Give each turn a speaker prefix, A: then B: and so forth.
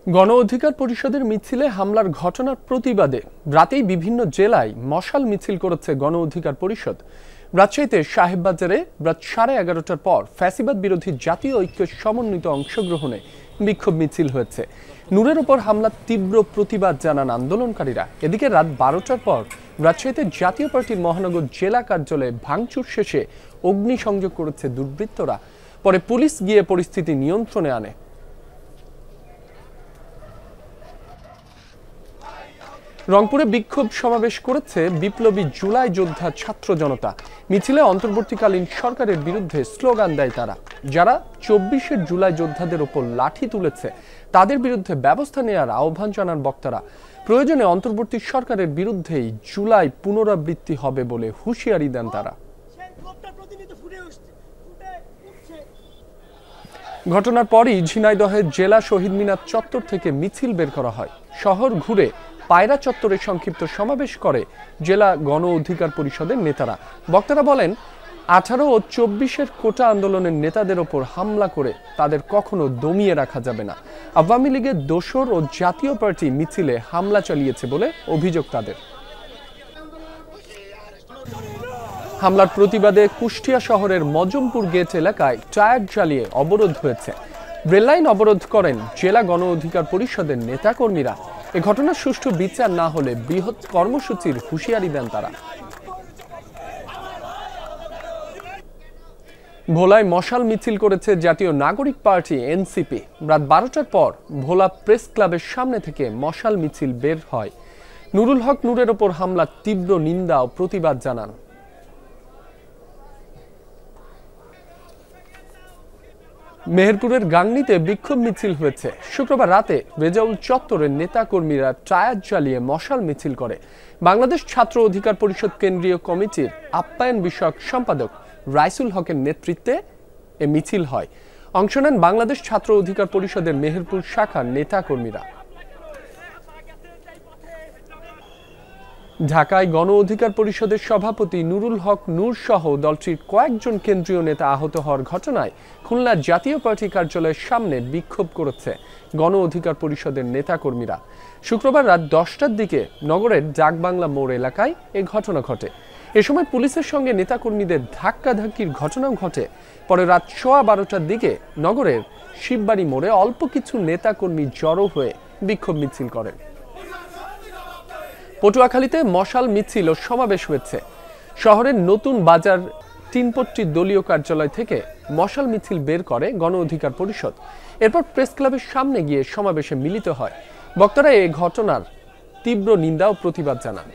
A: গণ অধিকার পরিষদের মিছিলে হামলার ঘটনার প্রতিবাদে রাতেই বিভিন্ন জেলায় মশাল মিছিল করেছে গণ অধিকার পরিষদ। রাজশাহীতে সাহেববাজারে রাত 11:30টার পর ফ্যাসিবাদ বিরোধী জাতীয় ঐক্যের সমন্বিত অংশগ্রহণে বিক্ষোভ মিছিল হয়েছে। নূরের ওপর হামলার তীব্র প্রতিবাদ জানান আন্দোলনকারীরা। এদিকে রাত 12টার পর রাজশাহীতে জাতীয় পার্টির মহানগর জেলা কার্যালয়ে ভাঙচুর শেষে অগ্নিসংযোগ করেছে দুর্বৃত্তরা। পরে পুলিশ গিয়ে পরিস্থিতি নিয়ন্ত্রণে আনে। রংপুরে বিক্ষোভ সমাবেশ করেছে বিপ্লবী জুলাই যোদ্ধা ছাত্র জনতা। মিছিলে অন্তর্বর্তীকালীন সরকারের বিরুদ্ধে স্লোগান দেয় তারা। যারা 24শে জুলাই যোদ্ধাদের ওপর লাঠি তুলেছে তাদের বিরুদ্ধে ব্যবস্থা নেওয়ার আহ্বান জানান বক্তারা। প্রয়োজনে অন্তর্বর্তী সরকারের বিরুদ্ধেই জুলাই পুনরাবৃত্তি হবে বলে হুঁশিয়ারি দেন তারা। ঘটনার পরই ঝিনাইদহের জেলা শহীদ মিনার চত্বর থেকে মিছিল বের করা হয়। শহর ঘুরে পায়রা চত্বরে সংক্ষিপ্ত সমাবেশ করে জেলা গণ অধিকার পরিষদের নেতারা। বক্তারা বলেন, 18 ও 24-এর কোটা আন্দোলনের নেতাদের ওপর হামলা করে তাদের কখনো দমিয়ে রাখা যাবে না। আওয়ামী লীগের দোসর ও জাতীয় পার্টি মিছিলে হামলা চালিয়েছে বলে অভিযোগ তাদের। হামলার প্রতিবাদে কুষ্টিয়া শহরের মজমপুর গেট এলাকায় টায়ার জ্বালিয়ে অবরোধ হয়েছে। রেললাইন অবরোধ করেন জেলা গণ অধিকার পরিষদের নেতাকর্মীরা। এ ঘটনার সুষ্ঠু বিচার না হলে বৃহৎ কর্মসূচির হুঁশিয়ারি দেন তারা। ভোলায় মশাল মিছিল করেছে জাতীয় নাগরিক পার্টি এনসিপি। রাত 12টার পর ভোলা প্রেস ক্লাবের সামনে থেকে মশাল মিছিল বের হয়। নুরুল হক নূরের ওপর হামলার তীব্র নিন্দা ও প্রতিবাদ জানান। মেহেরপুরের গাংনীতে বিক্ষোভ মিছিল হয়েছে। শুক্রবার রাতে রেজাউল চত্বরের নেতাকর্মীরা টায়ার জ্বালিয়ে মশাল মিছিল করে। বাংলাদেশ ছাত্র অধিকার পরিষদ কেন্দ্রীয় কমিটির আপ্যায়ন বিষয়ক সম্পাদক রাইসুল হকের নেতৃত্বে এ মিছিল হয়। অংশ নেন বাংলাদেশ ছাত্র অধিকার পরিষদের মেহেরপুর শাখার নেতাকর্মীরা। ঢাকায় গণ অধিকার পরিষদের সভাপতি নুরুল হক নূর সহ দলটির কয়েকজন কেন্দ্রীয় নেতা আহত হওয়ার ঘটনায় খুলনা জাতীয় পার্টি কার্যালয়ের সামনে বিক্ষোভ করেছে গণ অধিকার পরিষদের নেতাকর্মীরা। শুক্রবার রাত 10টার দিকে নগরের ডাকবাংলা মোড় এলাকায় এ ঘটনা ঘটে। এ সময় পুলিশের সঙ্গে নেতাকর্মীদের ধাক্কাধাক্কির ঘটনাও ঘটে। পরে রাত 12:15টার দিকে নগরের শিববাড়ি মোড়ে অল্প কিছু নেতাকর্মী জড়ো হয়ে বিক্ষোভ মিছিল করেন। পটুয়াখালীতে মশাল মিছিল ও সমাবেশ হয়েছে। শহরের নতুন বাজার তিনপট্টি দলীয় কার্যালয় থেকে মশাল মিছিল বের করে গণ অধিকার পরিষদ। এরপর প্রেস ক্লাবের সামনে গিয়ে সমাবেশে মিলিত হয়। বক্তারা এ ঘটনার তীব্র নিন্দা ও প্রতিবাদ জানান।